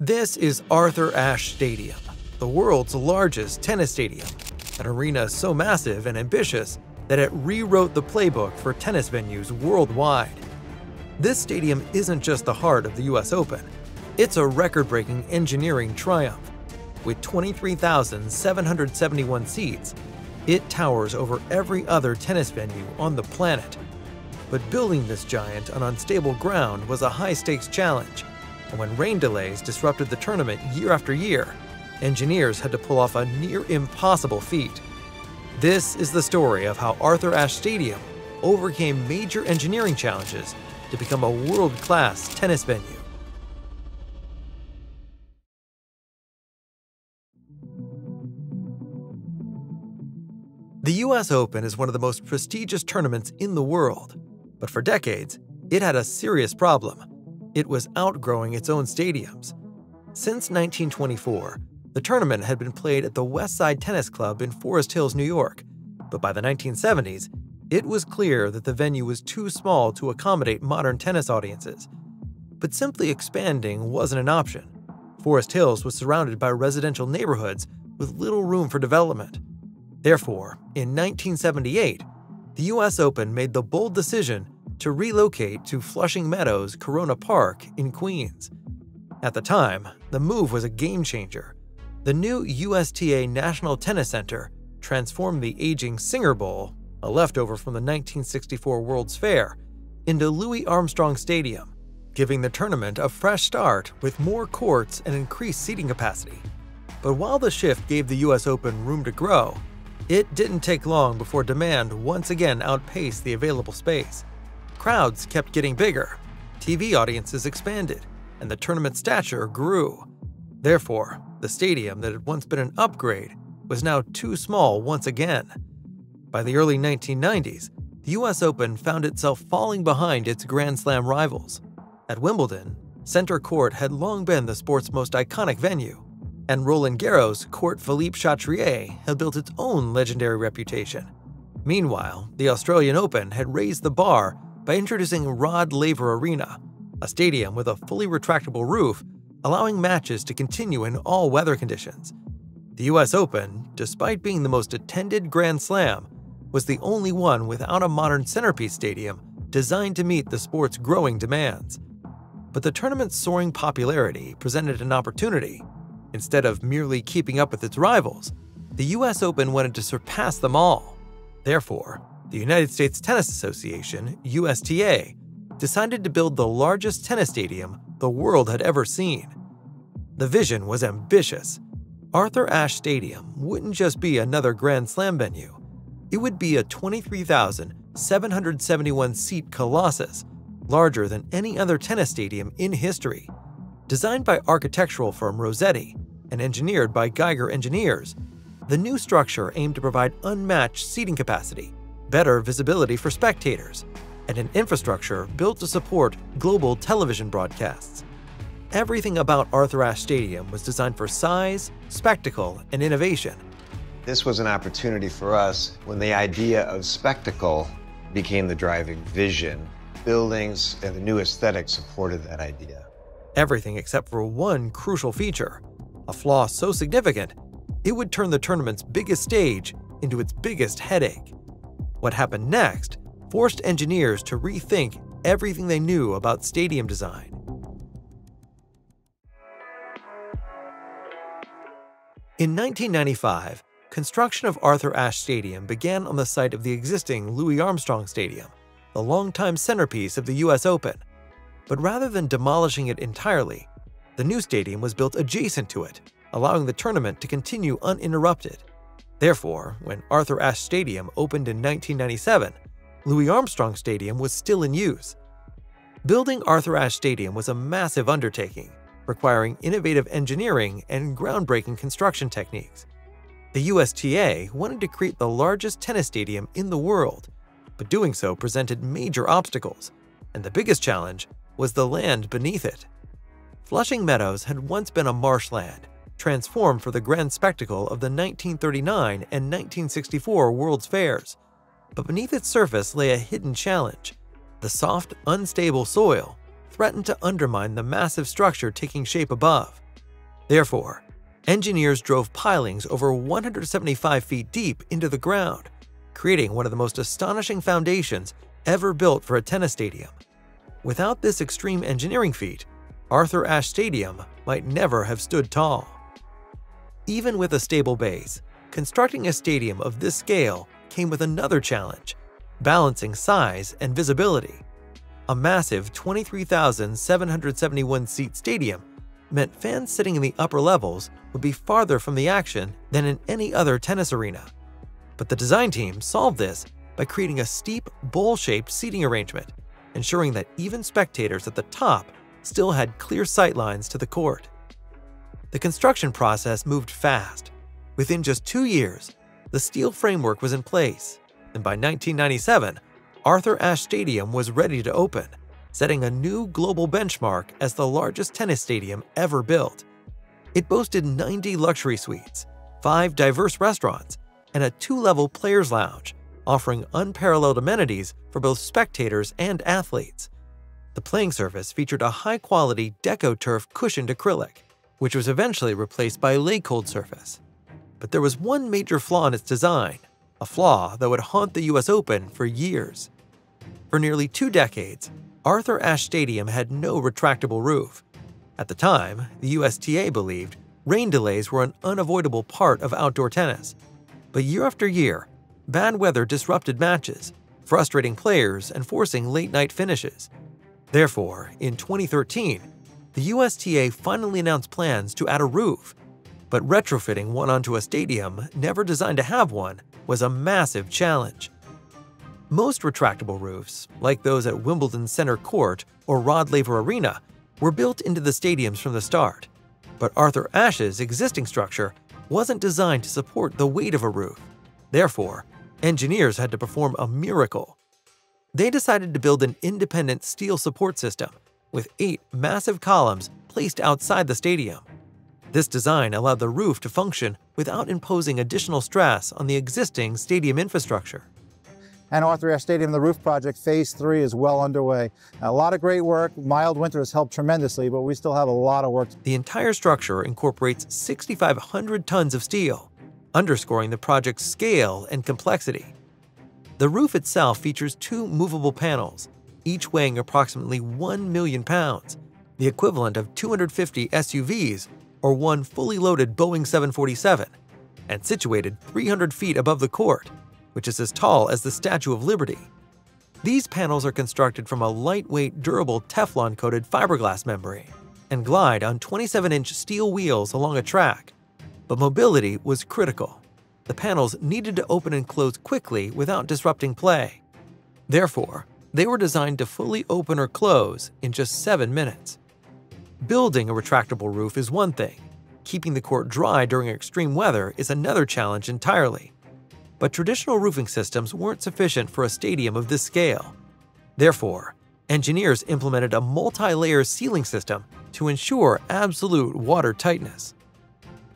This is Arthur Ashe Stadium, the world's largest tennis stadium, an arena so massive and ambitious that it rewrote the playbook for tennis venues worldwide. This stadium isn't just the heart of the US Open, it's a record-breaking engineering triumph. With 23,771 seats, it towers over every other tennis venue on the planet. But building this giant on unstable ground was a high-stakes challenge, and when rain delays disrupted the tournament year after year, engineers had to pull off a near-impossible feat. This is the story of how Arthur Ashe Stadium overcame major engineering challenges to become a world-class tennis venue. The US Open is one of the most prestigious tournaments in the world, but for decades, it had a serious problem. It was outgrowing its own stadiums. Since 1924, the tournament had been played at the West Side Tennis Club in Forest Hills, New York, but by the 1970s, it was clear that the venue was too small to accommodate modern tennis audiences. But simply expanding wasn't an option. Forest Hills was surrounded by residential neighborhoods with little room for development. Therefore, in 1978, the US Open made the bold decision to relocate to Flushing Meadows Corona Park in Queens. At the time, the move was a game-changer. The new USTA National Tennis Center transformed the aging Singer Bowl, a leftover from the 1964 World's Fair, into Louis Armstrong Stadium, giving the tournament a fresh start with more courts and increased seating capacity. But while the shift gave the US Open room to grow, it didn't take long before demand once again outpaced the available space. Crowds kept getting bigger, TV audiences expanded, and the tournament's stature grew. Therefore, the stadium that had once been an upgrade was now too small once again. By the early 1990s, the US Open found itself falling behind its Grand Slam rivals. At Wimbledon, Center Court had long been the sport's most iconic venue, and Roland Garros' Court Philippe Chatrier had built its own legendary reputation. Meanwhile, the Australian Open had raised the bar by introducing Rod Laver Arena, a stadium with a fully retractable roof, allowing matches to continue in all weather conditions. The US Open, despite being the most attended Grand Slam, was the only one without a modern centerpiece stadium designed to meet the sport's growing demands. But the tournament's soaring popularity presented an opportunity. Instead of merely keeping up with its rivals, the US Open wanted to surpass them all. Therefore, the United States Tennis Association, USTA, decided to build the largest tennis stadium the world had ever seen. The vision was ambitious. Arthur Ashe Stadium wouldn't just be another Grand Slam venue. It would be a 23,771-seat colossus, larger than any other tennis stadium in history. Designed by architectural firm Rossetti and engineered by Geiger engineers, the new structure aimed to provide unmatched seating capacity, better visibility for spectators, and an infrastructure built to support global television broadcasts. Everything about Arthur Ashe Stadium was designed for size, spectacle, and innovation. This was an opportunity for us when the idea of spectacle became the driving vision. Buildings and the new aesthetic supported that idea. Everything except for one crucial feature, a flaw so significant, it would turn the tournament's biggest stage into its biggest headache. What happened next forced engineers to rethink everything they knew about stadium design. In 1995, construction of Arthur Ashe Stadium began on the site of the existing Louis Armstrong Stadium, the longtime centerpiece of the US Open. But rather than demolishing it entirely, the new stadium was built adjacent to it, allowing the tournament to continue uninterrupted. Therefore, when Arthur Ashe Stadium opened in 1997, Louis Armstrong Stadium was still in use. Building Arthur Ashe Stadium was a massive undertaking, requiring innovative engineering and groundbreaking construction techniques. The USTA wanted to create the largest tennis stadium in the world, but doing so presented major obstacles, and the biggest challenge was the land beneath it. Flushing Meadows had once been a marshland, transformed for the grand spectacle of the 1939 and 1964 World's Fairs. But beneath its surface lay a hidden challenge. The soft, unstable soil threatened to undermine the massive structure taking shape above. Therefore, engineers drove pilings over 175 feet deep into the ground, creating one of the most astonishing foundations ever built for a tennis stadium. Without this extreme engineering feat, Arthur Ashe Stadium might never have stood tall. Even with a stable base, constructing a stadium of this scale came with another challenge: balancing size and visibility. A massive 23,771-seat stadium meant fans sitting in the upper levels would be farther from the action than in any other tennis arena. But the design team solved this by creating a steep, bowl-shaped seating arrangement, ensuring that even spectators at the top still had clear sightlines to the court. The construction process moved fast. Within just 2 years, the steel framework was in place, and by 1997, Arthur Ashe Stadium was ready to open, setting a new global benchmark as the largest tennis stadium ever built. It boasted 90 luxury suites, 5 diverse restaurants, and a 2-level players' lounge, offering unparalleled amenities for both spectators and athletes. The playing surface featured a high-quality DecoTurf cushioned acrylic, which was eventually replaced by a lay-cold surface. But there was one major flaw in its design, a flaw that would haunt the US Open for years. For nearly 2 decades, Arthur Ashe Stadium had no retractable roof. At the time, the USTA believed rain delays were an unavoidable part of outdoor tennis. But year after year, bad weather disrupted matches, frustrating players and forcing late-night finishes. Therefore, in 2013, the USTA finally announced plans to add a roof. But retrofitting one onto a stadium never designed to have one was a massive challenge. Most retractable roofs, like those at Wimbledon Center Court or Rod Laver Arena, were built into the stadiums from the start. But Arthur Ashe's existing structure wasn't designed to support the weight of a roof. Therefore, engineers had to perform a miracle. They decided to build an independent steel support system with 8 massive columns placed outside the stadium. This design allowed the roof to function without imposing additional stress on the existing stadium infrastructure. And Arthur Ashe Stadium, the roof project, Phase 3, is well underway. A lot of great work. Mild winter has helped tremendously, but we still have a lot of work. The entire structure incorporates 6,500 tons of steel, underscoring the project's scale and complexity. The roof itself features 2 movable panels, each weighing approximately 1 million pounds, the equivalent of 250 SUVs or one fully loaded Boeing 747, and situated 300 feet above the court, which is as tall as the Statue of Liberty. These panels are constructed from a lightweight, durable Teflon-coated fiberglass membrane and glide on 27-inch steel wheels along a track. But mobility was critical. The panels needed to open and close quickly without disrupting play. Therefore, they were designed to fully open or close in just 7 minutes. Building a retractable roof is one thing. Keeping the court dry during extreme weather is another challenge entirely. But traditional roofing systems weren't sufficient for a stadium of this scale. Therefore, engineers implemented a multi-layer sealing system to ensure absolute water tightness.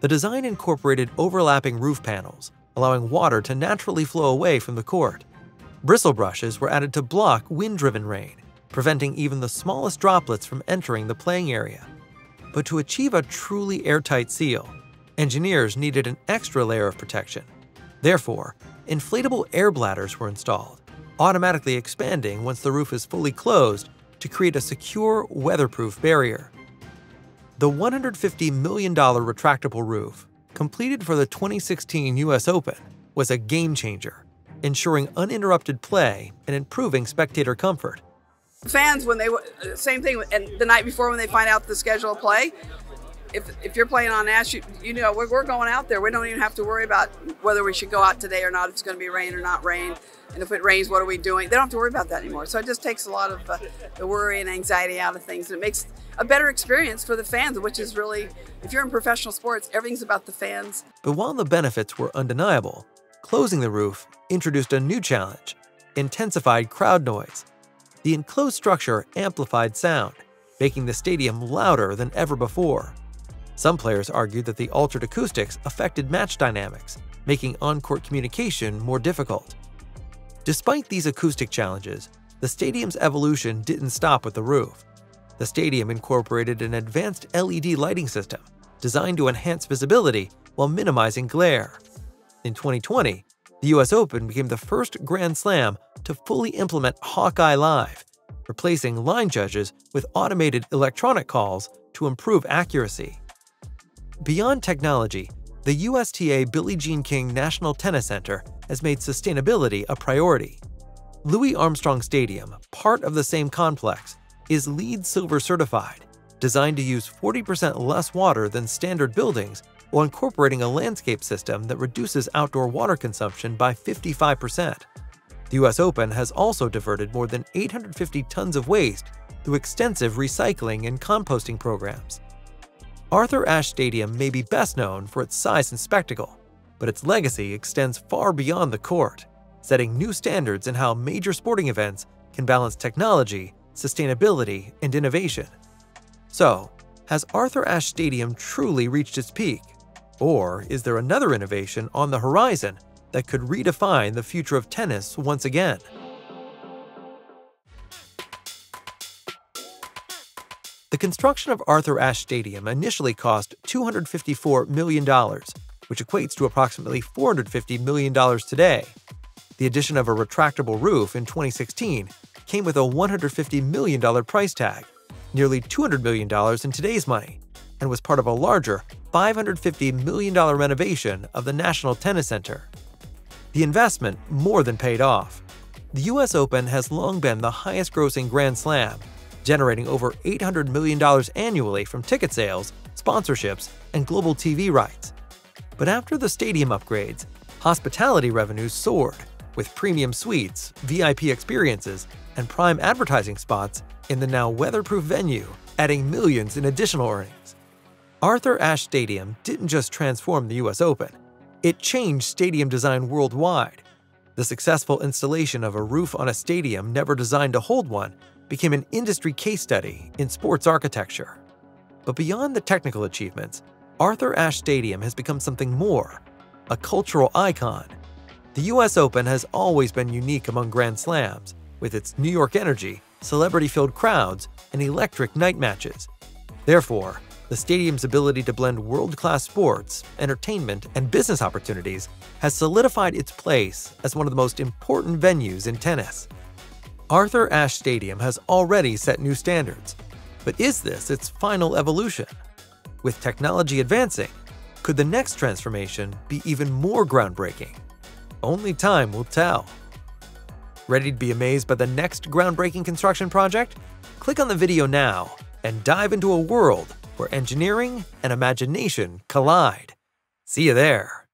The design incorporated overlapping roof panels, allowing water to naturally flow away from the court. Bristle brushes were added to block wind-driven rain, preventing even the smallest droplets from entering the playing area. But to achieve a truly airtight seal, engineers needed an extra layer of protection. Therefore, inflatable air bladders were installed, automatically expanding once the roof is fully closed to create a secure, weatherproof barrier. The $150 million retractable roof, completed for the 2016 US Open, was a game-changer, ensuring uninterrupted play and improving spectator comfort. Fans, when they same thing, and the night before when they find out the schedule of play, if you're playing on Ashe, you know we're going out there. We don't even have to worry about whether we should go out today or not. If it's going to be rain or not rain, and if it rains, what are we doing? They don't have to worry about that anymore. So it just takes a lot of the worry and anxiety out of things, and it makes a better experience for the fans, which is really, if you're in professional sports, everything's about the fans. But while the benefits were undeniable, closing the roof introduced a new challenge: intensified crowd noise. The enclosed structure amplified sound, making the stadium louder than ever before. Some players argued that the altered acoustics affected match dynamics, making on-court communication more difficult. Despite these acoustic challenges, the stadium's evolution didn't stop with the roof. The stadium incorporated an advanced LED lighting system, designed to enhance visibility while minimizing glare. In 2020, the US Open became the first Grand Slam to fully implement Hawkeye Live, replacing line judges with automated electronic calls to improve accuracy. Beyond technology, the USTA Billie Jean King National Tennis Center has made sustainability a priority. Louis Armstrong Stadium, part of the same complex, is LEED Silver certified, designed to use 40% less water than standard buildings while incorporating a landscape system that reduces outdoor water consumption by 55%. The US Open has also diverted more than 850 tons of waste through extensive recycling and composting programs. Arthur Ashe Stadium may be best known for its size and spectacle, but its legacy extends far beyond the court, setting new standards in how major sporting events can balance technology, sustainability, and innovation. So, has Arthur Ashe Stadium truly reached its peak? Or is there another innovation on the horizon that could redefine the future of tennis once again? The construction of Arthur Ashe Stadium initially cost $254 million, which equates to approximately $450 million today. The addition of a retractable roof in 2016 came with a $150 million price tag, nearly $200 million in today's money, and was part of a larger $550 million renovation of the National Tennis Center. The investment more than paid off. The US Open has long been the highest-grossing Grand Slam, generating over $800 million annually from ticket sales, sponsorships, and global TV rights. But after the stadium upgrades, hospitality revenues soared, with premium suites, VIP experiences, and prime advertising spots in the now weatherproof venue, adding millions in additional earnings. Arthur Ashe Stadium didn't just transform the US Open, it changed stadium design worldwide. The successful installation of a roof on a stadium never designed to hold one became an industry case study in sports architecture. But beyond the technical achievements, Arthur Ashe Stadium has become something more, a cultural icon. The US Open has always been unique among Grand Slams, with its New York energy, celebrity-filled crowds, and electric night matches. Therefore, the stadium's ability to blend world-class sports, entertainment, and business opportunities has solidified its place as one of the most important venues in tennis. Arthur Ashe Stadium has already set new standards, but is this its final evolution? With technology advancing, could the next transformation be even more groundbreaking? Only time will tell. Ready to be amazed by the next groundbreaking construction project? Click on the video now and dive into a world where engineering and imagination collide. See you there.